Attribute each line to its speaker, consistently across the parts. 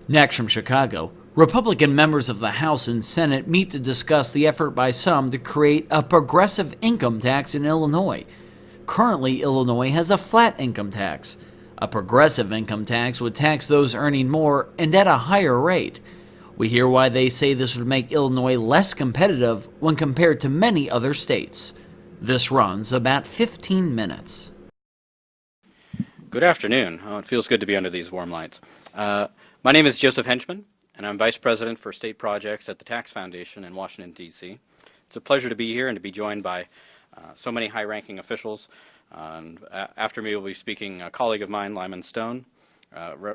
Speaker 1: Next from Chicago, Republican members of the House and Senate meet to discuss the effort by some to create a progressive income tax in Illinois. Currently, Illinois has a flat income tax. A progressive income tax would tax those earning more and at a higher rate. We hear why they say this would make Illinois less competitive when compared to many other states. This runs about 15 minutes.
Speaker 2: Good afternoon. It feels good to be under these warm lights. My name is Joseph Henchman, and I'm Vice President for State Projects at the Tax Foundation in Washington, D.C. It's a pleasure to be here and to be joined by so many high-ranking officials. After me will be speaking a colleague of mine, Lyman Stone,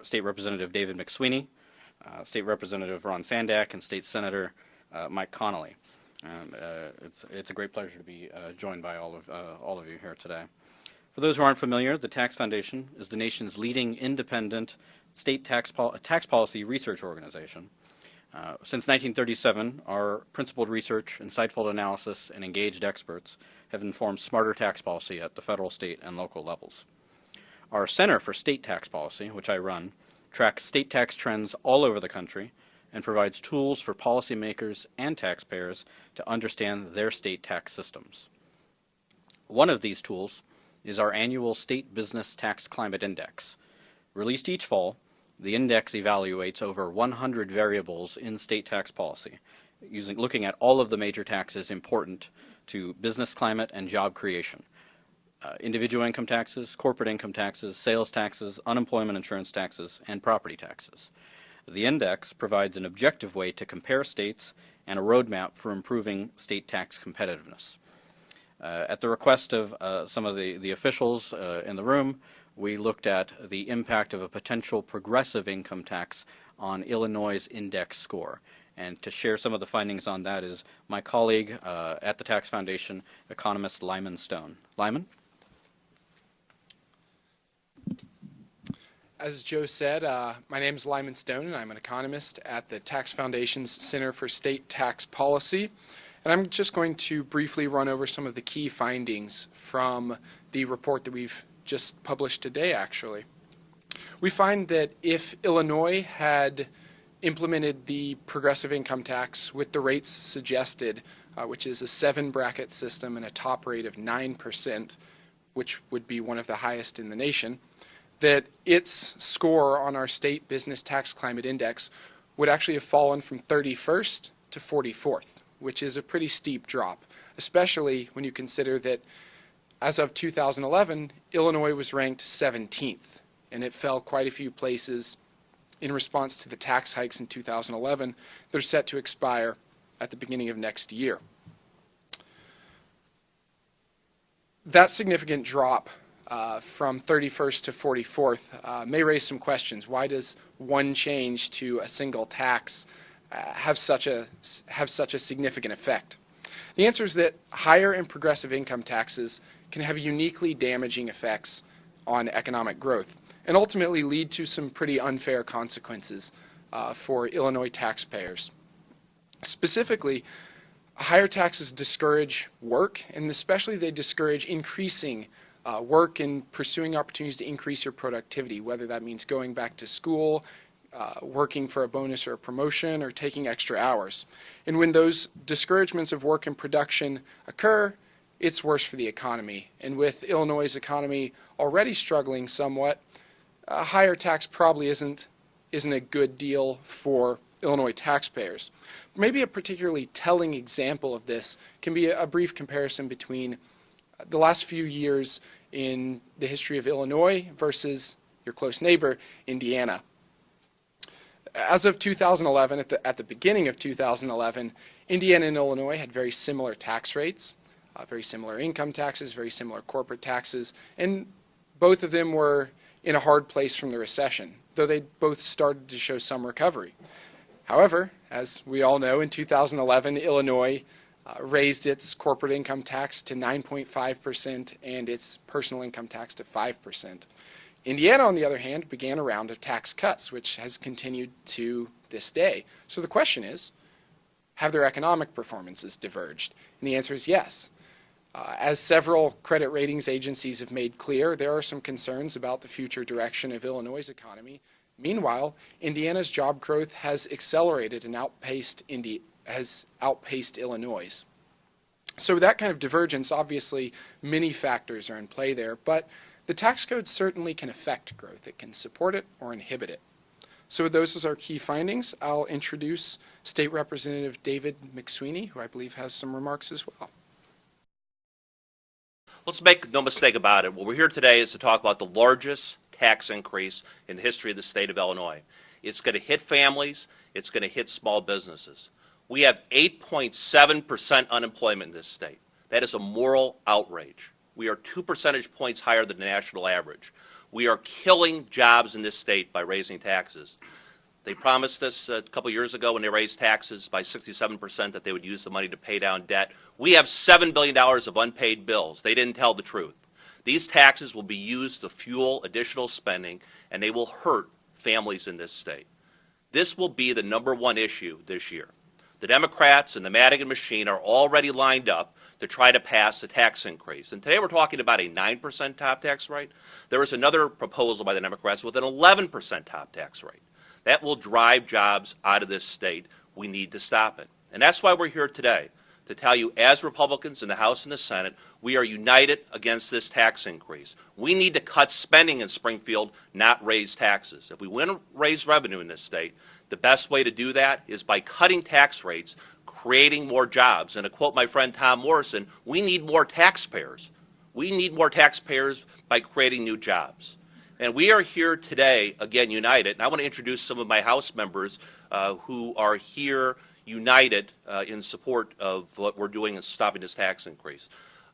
Speaker 2: State Representative David McSweeney, State Representative Ron Sandak, and State Senator Mike Connolly. It's a great pleasure to be joined by all of you here today. For those who aren't familiar, the Tax Foundation is the nation's leading independent state tax policy research organization. Since 1937, our principled research, insightful analysis, and engaged experts have informed smarter tax policy at the federal, state, and local levels. Our Center for State Tax Policy, which I run, tracks state tax trends all over the country and provides tools for policymakers and taxpayers to understand their state tax systems. One of these tools is our annual State Business Tax Climate Index. Released each fall, the index evaluates over 100 variables in state tax policy, looking at all of the major taxes important to business climate and job creation. Individual income taxes, corporate income taxes, sales taxes, unemployment insurance taxes, and property taxes. The index provides an objective way to compare states and a roadmap for improving state tax competitiveness. At the request of some of the officials in the room, we looked at the impact of a potential progressive income tax on Illinois' index score. And to share some of the findings on that is my colleague at the Tax Foundation, economist Lyman Stone. Lyman?
Speaker 3: As Joe said, my name is Lyman Stone, and I'm an economist at the Tax Foundation's Center for State Tax Policy. And I'm just going to briefly run over some of the key findings from the report that we've just published today, actually. We find that if Illinois had implemented the progressive income tax with the rates suggested, which is a 7-bracket system and a top rate of 9%, which would be one of the highest in the nation, that its score on our State Business Tax Climate Index would actually have fallen from 31st to 44th, which is a pretty steep drop, especially when you consider that as of 2011, Illinois was ranked 17th, and it fell quite a few places in response to the tax hikes in 2011 that are set to expire at the beginning of next year. That significant drop from 31st to 44th may raise some questions. Why does one change to a single tax have such a significant effect? The answer is that higher and progressive income taxes can have uniquely damaging effects on economic growth and ultimately lead to some pretty unfair consequences for Illinois taxpayers. Specifically, higher taxes discourage work, and especially they discourage increasing work and pursuing opportunities to increase your productivity, whether that means going back to school, working for a bonus or a promotion, or taking extra hours. And when those discouragements of work and production occur, it's worse for the economy. And with Illinois' economy already struggling somewhat, a higher tax probably isn't a good deal for Illinois taxpayers. Maybe a particularly telling example of this can be a brief comparison between the last few years in the history of Illinois versus your close neighbor, Indiana. As of 2011, at the beginning of 2011, Indiana and Illinois had very similar tax rates, very similar income taxes, very similar corporate taxes, and both of them were in a hard place from the recession, though they both started to show some recovery. However, as we all know, in 2011, Illinois raised its corporate income tax to 9.5% and its personal income tax to 5%. Indiana, on the other hand, began a round of tax cuts, which has continued to this day. So the question is, have their economic performances diverged? And the answer is yes. As several credit ratings agencies have made clear, there are some concerns about the future direction of Illinois' economy Meanwhile, Indiana's job growth has accelerated and has outpaced Illinois'. So with that kind of divergence, obviously many factors are in play there, but the tax code certainly can affect growth. It can support it or inhibit it. So with those as our key findings, I'll introduce State Representative David McSweeney, who I believe has some remarks as well.
Speaker 4: Let's make no mistake about it. What we're here today is to talk about the largest tax increase in the history of the state of Illinois. It's going to hit families. It's going to hit small businesses. We have 8.7% unemployment in this state. That is a moral outrage. We are 2 percentage points higher than the national average. We are killing jobs in this state by raising taxes. They promised us a couple years ago when they raised taxes by 67% that they would use the money to pay down debt. We have $7 billion of unpaid bills. They didn't tell the truth. These taxes will be used to fuel additional spending, and they will hurt families in this state. This will be the #1 issue this year. The Democrats and the Madigan machine are already lined up to try to pass a tax increase. And today we're talking about a 9% top tax rate. There is another proposal by the Democrats with an 11% top tax rate. That will drive jobs out of this state. We need to stop it. And that's why we're here today, to tell you, as Republicans in the House and the Senate, we are united against this tax increase. We need to cut spending in Springfield, not raise taxes. If we want to raise revenue in this state, the best way to do that is by cutting tax rates, creating more jobs. And to quote my friend Tom Morrison, we need more taxpayers. We need more taxpayers by creating new jobs. And we are here today, again, united. And I want to introduce some of my House members who are here united in support of what we're doing in stopping this tax increase.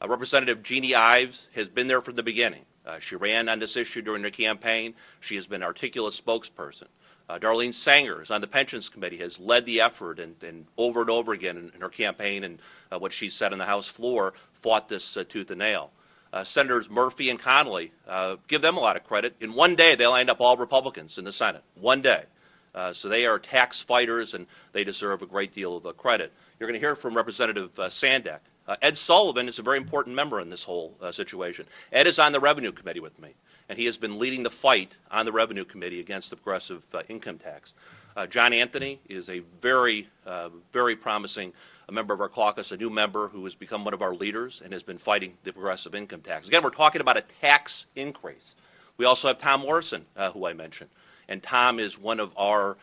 Speaker 4: Representative Jeannie Ives has been there from the beginning. She ran on this issue during her campaign. She has been an articulate spokesperson. Darlene Sanger is on the Pensions Committee, has led the effort and over again in her campaign and what she said on the House floor, fought this tooth and nail. Senators Murphy and Connolly, give them a lot of credit. In one day, they lined up all Republicans in the Senate. One day. So they are tax fighters, and they deserve a great deal of credit. You're going to hear from Representative Sandek. Ed Sullivan is a very important member in this whole situation. Ed is on the Revenue Committee with me, and he has been leading the fight on the Revenue Committee against the progressive income tax. John Anthony is a very promising member of our caucus, a new member who has become one of our leaders and has been fighting the progressive income tax. Again, we're talking about a tax increase. We also have Tom Morrison, who I mentioned. And Tom is one of our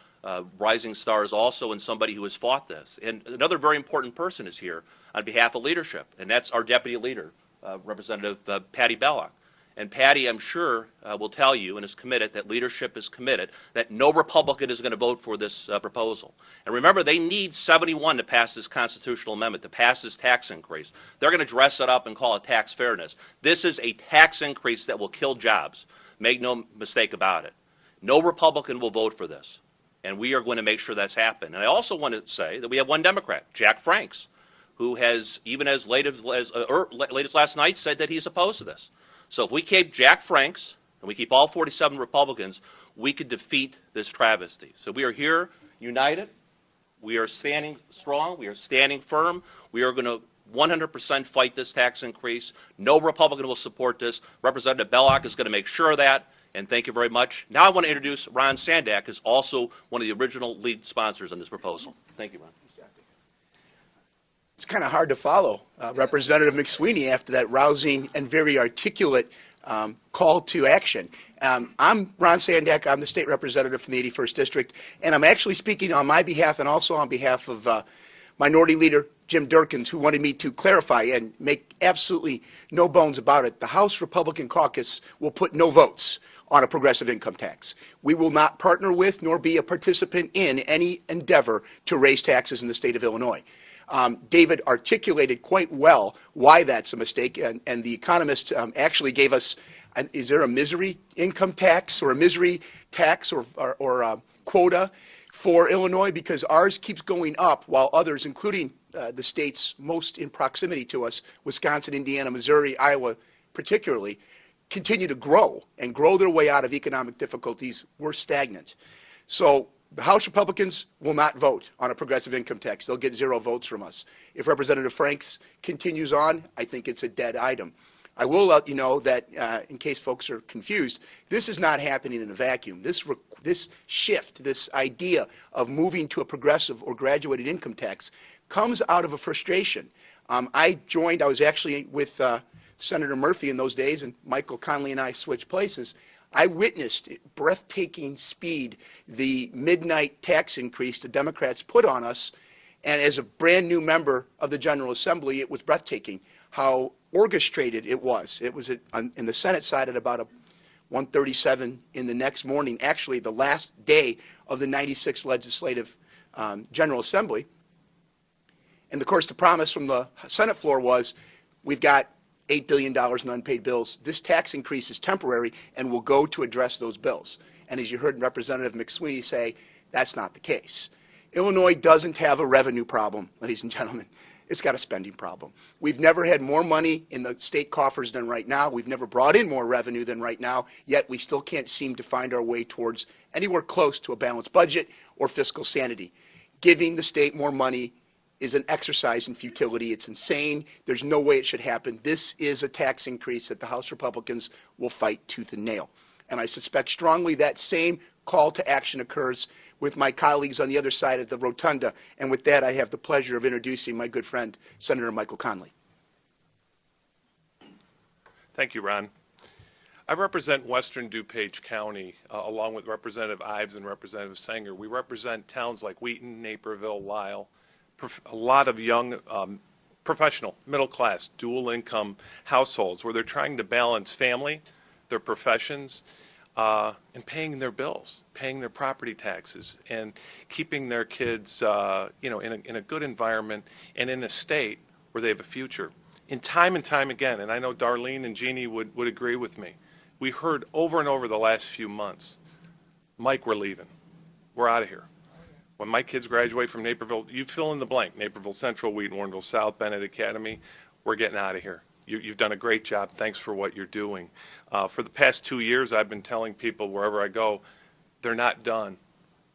Speaker 4: rising stars also, and somebody who has fought this. And another very important person is here on behalf of leadership, and that's our deputy leader, Representative Patty Belloc. And Patty, I'm sure, will tell you and is committed that leadership is committed, that no Republican is going to vote for this proposal. And remember, they need 71 to pass this constitutional amendment, to pass this tax increase. They're going to dress it up and call it tax fairness. This is a tax increase that will kill jobs. Make no mistake about it. No Republican will vote for this. And we are going to make sure that's happened. And I also want to say that we have one Democrat, Jack Franks, who has, even as late as last night, said that he's opposed to this. So if we keep Jack Franks and we keep all 47 Republicans, we could defeat this travesty. So we are here united. We are standing strong. We are standing firm. We are going to 100% fight this tax increase. No Republican will support this. Representative Belloc is going to make sure of that. And thank you very much. Now I want to introduce Ron Sandak, who's also one of the original lead sponsors on this proposal. Thank you, Ron.
Speaker 5: It's kind of hard to follow Representative McSweeney after that rousing and very articulate call to action. I'm Ron Sandak. I'm the state representative from the 81st District, and I'm actually speaking on my behalf and also on behalf of Minority Leader Jim Durkins, who wanted me to clarify and make absolutely no bones about it. The House Republican caucus will put no votes on a progressive income tax. We will not partner with nor be a participant in any endeavor to raise taxes in the state of Illinois. David articulated quite well why that's a mistake, and the Economist actually gave us, is there a misery income tax or a misery tax or quota for Illinois? Because ours keeps going up while others, including the states most in proximity to us, Wisconsin, Indiana, Missouri, Iowa particularly, continue to grow and grow their way out of economic difficulties. We're stagnant. So the House Republicans will not vote on a progressive income tax. They'll get 0 votes from us. If Representative Franks continues on, I think it's a dead item. I will let you know that, in case folks are confused, this is not happening in a vacuum. This this shift, this idea of moving to a progressive or graduated income tax comes out of a frustration. I was actually with Senator Murphy in those days, and Michael Connolly and I switched places. I witnessed at breathtaking speed the midnight tax increase the Democrats put on us, and as a brand new member of the General Assembly, it was breathtaking how orchestrated it was. It was in the Senate side at about 1:37 in the next morning, actually the last day of the 96th Legislative General Assembly. And of course the promise from the Senate floor was, we've got $8 billion in unpaid bills. This tax increase is temporary and will go to address those bills. And as you heard Representative McSweeney say, that's not the case. Illinois doesn't have a revenue problem, ladies and gentlemen. It's got a spending problem. We've never had more money in the state coffers than right now. We've never brought in more revenue than right now, yet we still can't seem to find our way towards anywhere close to a balanced budget or fiscal sanity. Giving the state more money is an exercise in futility. It's insane. There's no way it should happen. This is a tax increase that the House Republicans will fight tooth and nail. And I suspect strongly that same call to action occurs with my colleagues on the other side of the rotunda. And with that, I have the pleasure of introducing my good friend, Senator Michael Connolly.
Speaker 6: Thank you, Ron. I represent Western DuPage County, along with Representative Ives and Representative Sanger. We represent towns like Wheaton, Naperville, Lisle, a lot of young professional, middle class, dual income households where they're trying to balance family, their professions, and paying their bills, paying their property taxes, and keeping their kids, in a good environment and in a state where they have a future. And time again, and I know Darlene and Jeannie would agree with me, we heard over and over the last few months, Mike, we're leaving. We're out of here. When my kids graduate from Naperville, you fill in the blank, Naperville Central, Wheaton, Warrenville South, Bennett Academy, we're getting out of here. You've done a great job. Thanks for what you're doing. For the past 2 years, I've been telling people wherever I go, they're not done.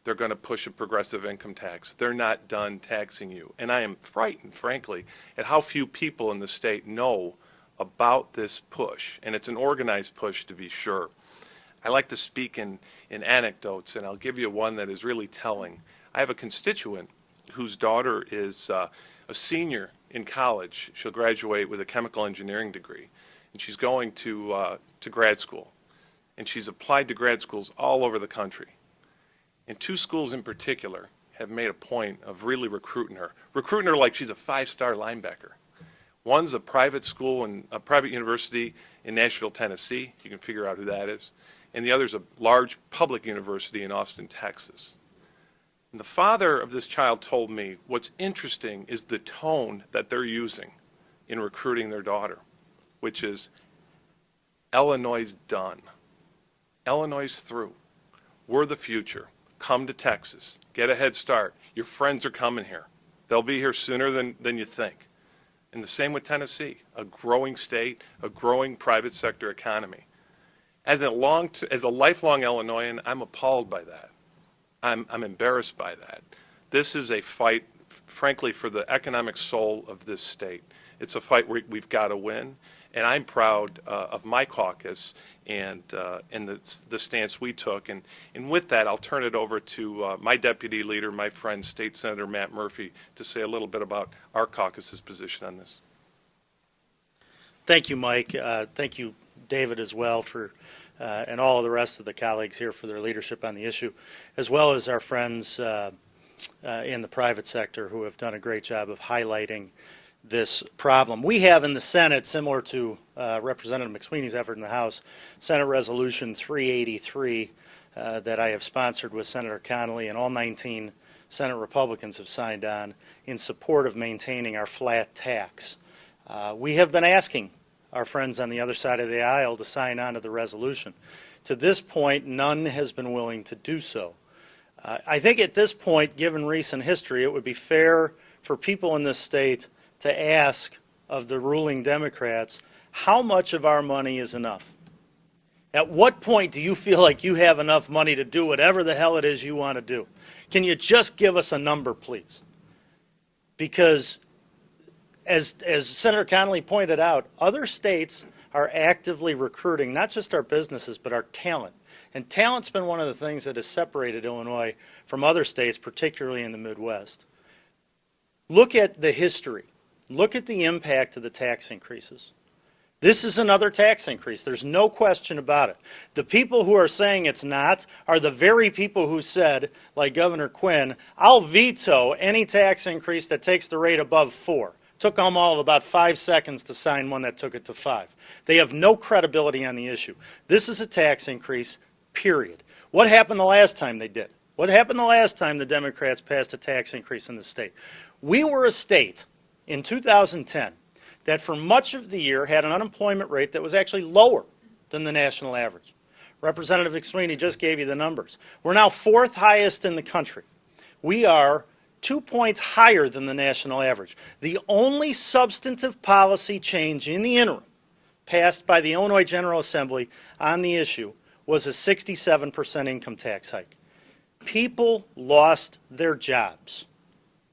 Speaker 6: They're going to push a progressive income tax. They're not done taxing you. And I am frightened, frankly, at how few people in the state know about this push. And it's an organized push, to be sure. I like to speak in anecdotes, and I'll give you one that is really telling. I have a constituent whose daughter is a senior in college. She'll graduate with a chemical engineering degree, and she's going to grad school. And she's applied to grad schools all over the country. And 2 schools in particular have made a point of really recruiting her like she's a 5-star linebacker. One's a private school and a private university in Nashville, Tennessee. You can figure out who that is. And the other's a large public university in Austin, Texas. And the father of this child told me what's interesting is the tone that they're using in recruiting their daughter, which is, Illinois is done. Illinois is through. We're the future. Come to Texas. Get a head start. Your friends are coming here. They'll be here sooner than you think. And the same with Tennessee, a growing state, a growing private sector economy. As a lifelong Illinoisan, I'm appalled by that. I'm embarrassed by that. This is a fight, frankly, for the economic soul of this state. It's a fight we've got to win, and I'm proud of my caucus and the stance we took. And with that, I'll turn it over to my deputy leader, my friend, State Senator Matt Murphy, to say a little bit about our caucus's position on this.
Speaker 7: Thank you, Mike. Thank you, David, as well, and all of the rest of the colleagues here for their leadership on the issue, as well as our friends in the private sector who have done a great job of highlighting this problem. We have in the Senate, similar to Representative McSweeney's effort in the House, Senate Resolution 383 that I have sponsored with Senator Connolly, and all 19 Senate Republicans have signed on in support of maintaining our flat tax. We have been asking our friends on the other side of the aisle to sign on to the resolution. To this point, none has been willing to do so. I think at this point, given recent history, it would be fair for people in this state to ask of the ruling Democrats, how much of our money is enough? At what point do you feel like you have enough money to do whatever the hell it is you want to do? Can you just give us a number, please? Because as Senator Connolly pointed out, other states are actively recruiting not just our businesses but our talent. And talent's been one of the things that has separated Illinois from other states, particularly in the Midwest. Look at the history. Look at the impact of the tax increases. This is another tax increase. There's no question about it. The people who are saying it's not are the very people who said, like Governor Quinn, I'll veto any tax increase that takes the rate above 4. Took them all about 5 seconds to sign one that took it to 5. They have no credibility on the issue. This is a tax increase, period. What happened the last time they did? What happened the last time the Democrats passed a tax increase in the state? We were a state in 2010 that for much of the year had an unemployment rate that was actually lower than the national average. Representative McSweeney just gave you the numbers. We're now 4th highest in the country. We are 2 points higher than the national average. The only substantive policy change in the interim passed by the Illinois General Assembly on the issue was a 67% income tax hike. People lost their jobs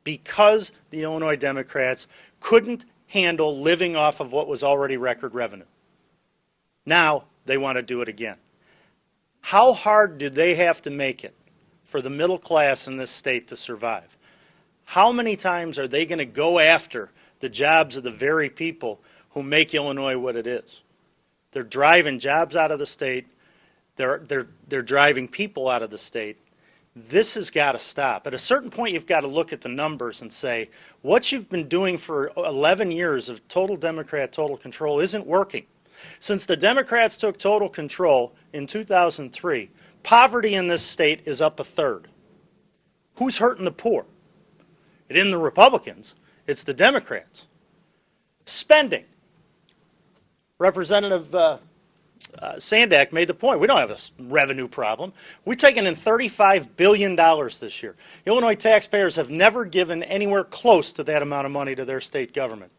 Speaker 7: because the Illinois Democrats couldn't handle living off of what was already record revenue. Now they want to do it again. How hard do they have to make it for the middle class in this state to survive? How many times are they going to go after the jobs of the very people who make Illinois what it is? They're driving jobs out of the state. They're driving people out of the state. This has got to stop. At a certain point, you've got to look at the numbers and say, what you've been doing for 11 years of total Democrat total control isn't working. Since the Democrats took total control in 2003, poverty in this state is up 1/3. Who's hurting the poor? It isn't the Republicans. It's the Democrats. Spending. Representative Sandak made the point. We don't have a revenue problem. We're taking in $35 billion this year. Illinois taxpayers have never given anywhere close to that amount of money to their state government.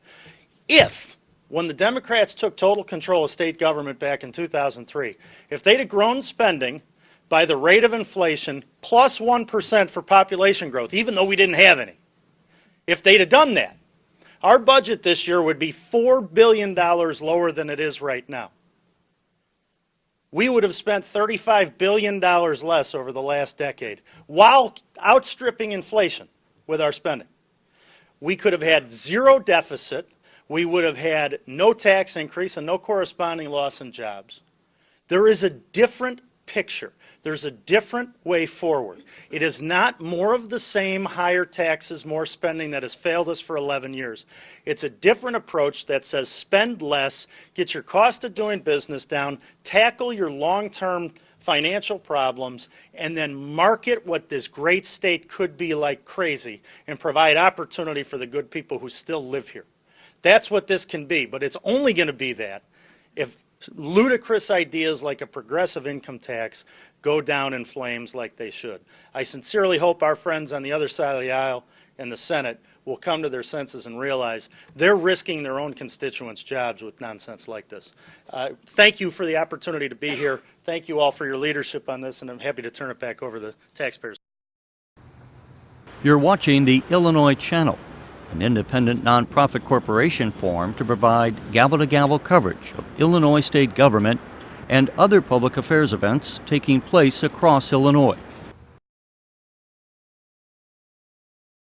Speaker 7: If, when the Democrats took total control of state government back in 2003, if they'd have grown spending by the rate of inflation plus 1% for population growth, even though we didn't have any, if they'd have done that, our budget this year would be $4 billion lower than it is right now. We would have spent $35 billion less over the last decade while outstripping inflation with our spending. We could have had zero deficit. We would have had no tax increase and no corresponding loss in jobs. There is a different picture. There's a different way forward. It is not more of the same, higher taxes, more spending that has failed us for 11 years. It's a different approach that says spend less, get your cost of doing business down, tackle your long-term financial problems, and then market what this great state could be like crazy and provide opportunity for the good people who still live here. That's what this can be, but it's only going to be that if ludicrous ideas like a progressive income tax go down in flames like they should. I sincerely hope our friends on the other side of the aisle in the Senate will come to their senses and realize they're risking their own constituents' jobs with nonsense like this. Thank you for the opportunity to be here. Thank you all for your leadership on this, and I'm happy to turn it back over to the taxpayers.
Speaker 8: You're watching the Illinois Channel, an independent nonprofit corporation formed to provide gavel-to-gavel coverage of Illinois state government and other public affairs events taking place across Illinois.